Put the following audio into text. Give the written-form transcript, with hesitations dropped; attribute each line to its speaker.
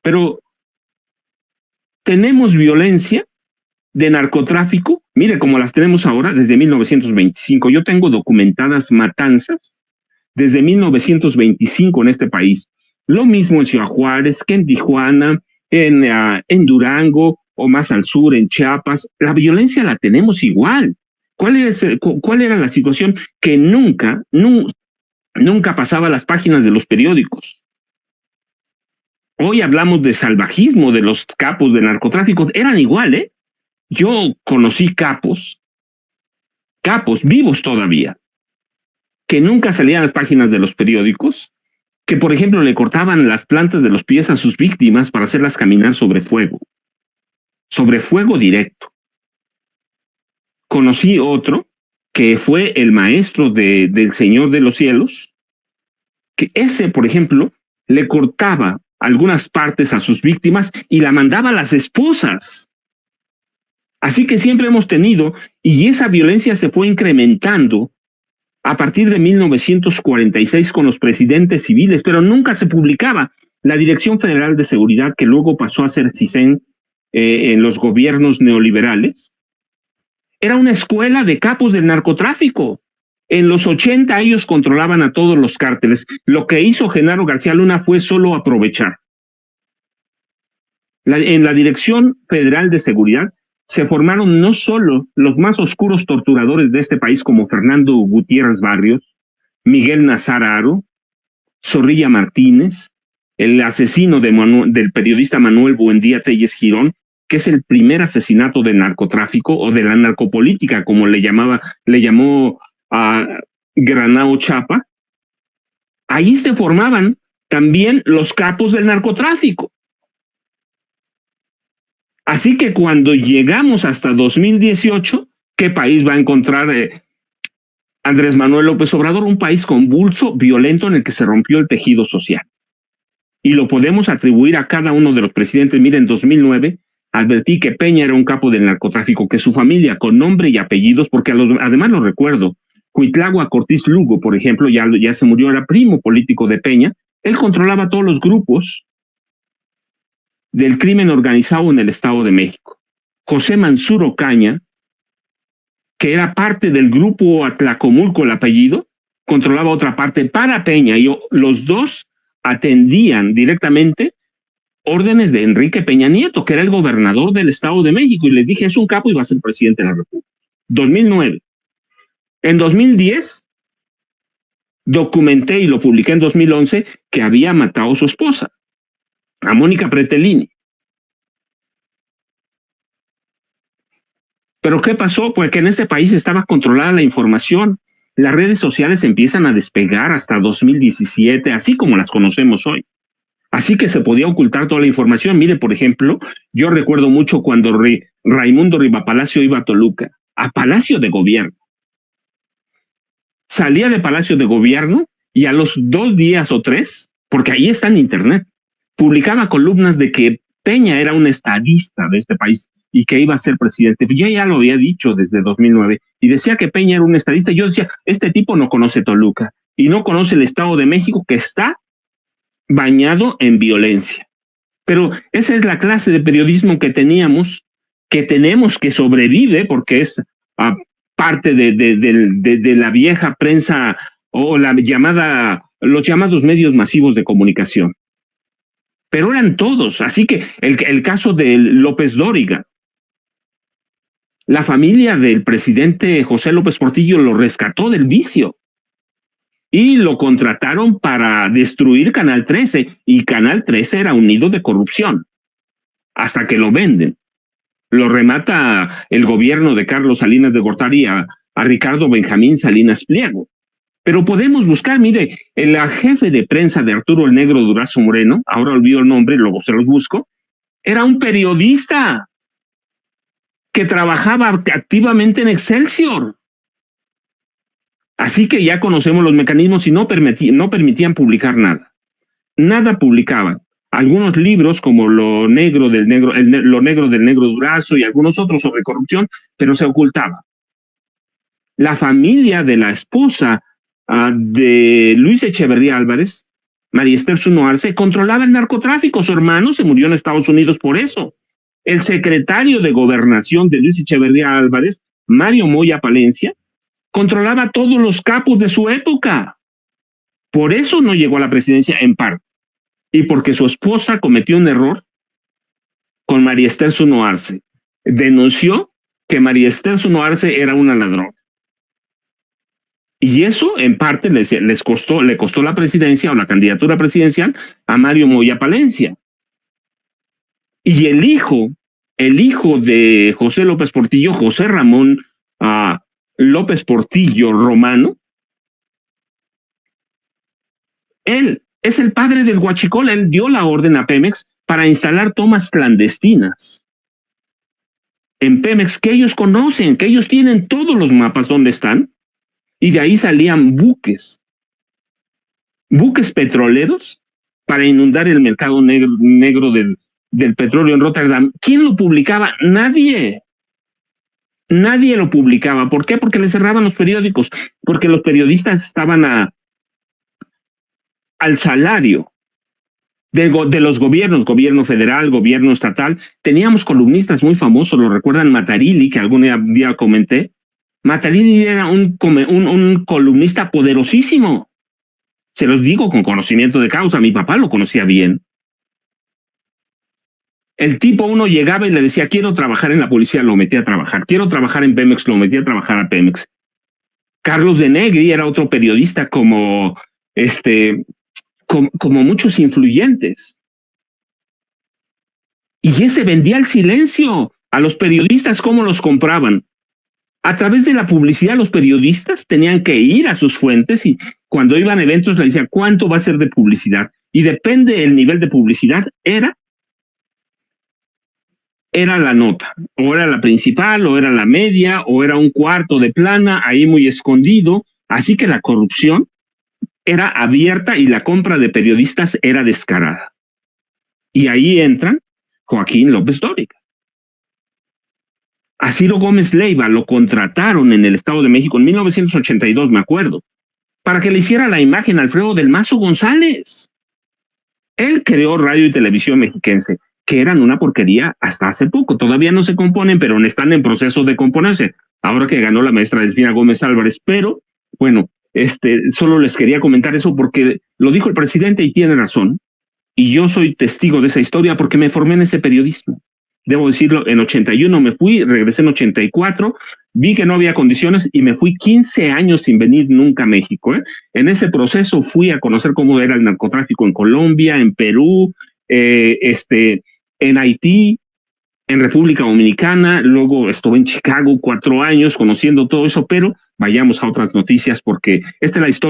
Speaker 1: pero tenemos violencia de narcotráfico, mire, como las tenemos ahora desde 1925. Yo tengo documentadas matanzas desde 1925 en este país. Lo mismo en Ciudad Juárez, que en Tijuana, en Durango, o más al sur, en Chiapas. La violencia la tenemos igual. ¿Cuál era la situación? Que nunca pasaba las páginas de los periódicos. Hoy hablamos de salvajismo de los capos de narcotráfico. Eran igual, ¿eh? Yo conocí capos vivos todavía, que nunca salían a las páginas de los periódicos, que por ejemplo le cortaban las plantas de los pies a sus víctimas para hacerlas caminar sobre fuego directo. Conocí otro que fue el maestro del Señor de los Cielos, que ese, por ejemplo, le cortaba algunas partes a sus víctimas y la mandaba a las esposas. Así que siempre hemos tenido, y esa violencia se fue incrementando a partir de 1946 con los presidentes civiles, pero nunca se publicaba. La Dirección Federal de Seguridad, que luego pasó a ser CISEN en los gobiernos neoliberales, era una escuela de capos del narcotráfico. En los 80 ellos controlaban a todos los cárteles. Lo que hizo Genaro García Luna fue solo aprovechar. En la Dirección Federal de Seguridad se formaron no solo los más oscuros torturadores de este país como Fernando Gutiérrez Barrios, Miguel Nazar Haro, Zorrilla Martínez, el asesino del periodista Manuel Buendía Telles Girón, que es el primer asesinato del narcotráfico o de la narcopolítica, como le llamó a Granao Chapa. Ahí se formaban también los capos del narcotráfico. Así que cuando llegamos hasta 2018, ¿qué país va a encontrar Andrés Manuel López Obrador? Un país convulso, violento, en el que se rompió el tejido social. Y lo podemos atribuir a cada uno de los presidentes. Miren, en 2009 advertí que Peña era un capo del narcotráfico, que su familia, con nombre y apellidos, porque además lo recuerdo, Cuitlagua Cortiz Lugo, por ejemplo, ya se murió, era primo político de Peña. Él controlaba todos los grupos del crimen organizado en el Estado de México. José Mansur Ocaña, que era parte del grupo Atlacomulco, el apellido, controlaba otra parte para Peña, y los dos atendían directamente órdenes de Enrique Peña Nieto, que era el gobernador del Estado de México, y les dije, es un capo y va a ser presidente de la República. 2009. En 2010, documenté y lo publiqué en 2011, que había matado a su esposa, a Mónica Pretelini. ¿Pero qué pasó? Pues que en este país estaba controlada la información. Las redes sociales empiezan a despegar hasta 2017, así como las conocemos hoy. Así que se podía ocultar toda la información. Mire, por ejemplo, yo recuerdo mucho cuando Raimundo Rivapalacio iba a Toluca, a Palacio de Gobierno. Salía de Palacio de Gobierno y a los 2 días o 3, porque ahí está en internet, publicaba columnas de que Peña era un estadista de este país y que iba a ser presidente. Yo ya lo había dicho desde 2009 y decía que Peña era un estadista. Yo decía, este tipo no conoce Toluca y no conoce el Estado de México, que está bañado en violencia. Pero esa es la clase de periodismo que tenemos, que sobrevive, porque es parte de la vieja prensa o los llamados medios masivos de comunicación. Pero eran todos. Así que el caso de López Dóriga, la familia del presidente José López Portillo lo rescató del vicio y lo contrataron para destruir Canal 13, y Canal 13 era un nido de corrupción, hasta que lo venden. Lo remata el gobierno de Carlos Salinas de Gortari a Ricardo Benjamín Salinas Pliego. Pero podemos buscar, mire, el jefe de prensa de Arturo el Negro Durazo Moreno, ahora olvido el nombre, luego se los busco, era un periodista que trabajaba activamente en Excelsior. Así que ya conocemos los mecanismos y no permitían publicar nada. Nada publicaban. Algunos libros como Lo Negro del Negro Durazo y algunos otros sobre corrupción, pero se ocultaba. La familia de la esposa de Luis Echeverría Álvarez María Esther Zuno Arce, controlaba el narcotráfico. Su hermano se murió en Estados Unidos por eso. El secretario de Gobernación de Luis Echeverría Álvarez, Mario Moya Palencia, controlaba todos los capos de su época. Por eso no llegó a la presidencia, en parte. Y porque su esposa cometió un error con María Esther Zuno Arce. Denunció que María Esther Zuno Arce era una ladrona. Y eso, en parte, le costó la presidencia o la candidatura presidencial a Mario Moya Palencia. Y el hijo de José López Portillo, José Ramón López Portillo Romano, él es el padre del huachicol. Él dio la orden a Pemex para instalar tomas clandestinas en Pemex, que ellos conocen, que ellos tienen todos los mapas donde están, y de ahí salían buques petroleros para inundar el mercado negro del petróleo en Rotterdam. ¿Quién lo publicaba? Nadie lo publicaba. ¿Por qué? Porque le cerraban los periódicos, porque los periodistas estaban al salario de los gobiernos, gobierno federal, gobierno estatal. Teníamos columnistas muy famosos, lo recuerdan, Matarilli, que algún día comenté. Matarilli era un columnista poderosísimo. Se los digo con conocimiento de causa, mi papá lo conocía bien. El tipo, uno llegaba y le decía, quiero trabajar en la policía, lo metía a trabajar. Quiero trabajar en Pemex, lo metía a trabajar a Pemex. Carlos de Negri era otro periodista como muchos influyentes. Y ese vendía el silencio a los periodistas. ¿Cómo los compraban? A través de la publicidad. Los periodistas tenían que ir a sus fuentes y cuando iban a eventos le decían, ¿cuánto va a ser de publicidad? Y depende del nivel de publicidad, era la nota, o era la principal, o era la media, o era un cuarto de plana, ahí muy escondido. Así que la corrupción era abierta y la compra de periodistas era descarada. Y ahí entran Joaquín López Dóriga. A Ciro Gómez Leiva lo contrataron en el Estado de México en 1982, me acuerdo, para que le hiciera la imagen a Alfredo del Mazo González. Él creó Radio y Televisión Mexiquense, que eran una porquería hasta hace poco. Todavía no se componen, pero están en proceso de componerse, ahora que ganó la maestra Delfina Gómez Álvarez. Pero, bueno, solo les quería comentar eso porque lo dijo el presidente y tiene razón. Y yo soy testigo de esa historia porque me formé en ese periodismo. Debo decirlo, en 81 me fui, regresé en 84, vi que no había condiciones y me fui 15 años sin venir nunca a México. En ese proceso fui a conocer cómo era el narcotráfico en Colombia, en Perú, en Haití, en República Dominicana. Luego estuve en Chicago 4 años conociendo todo eso, pero vayamos a otras noticias porque esta es la historia.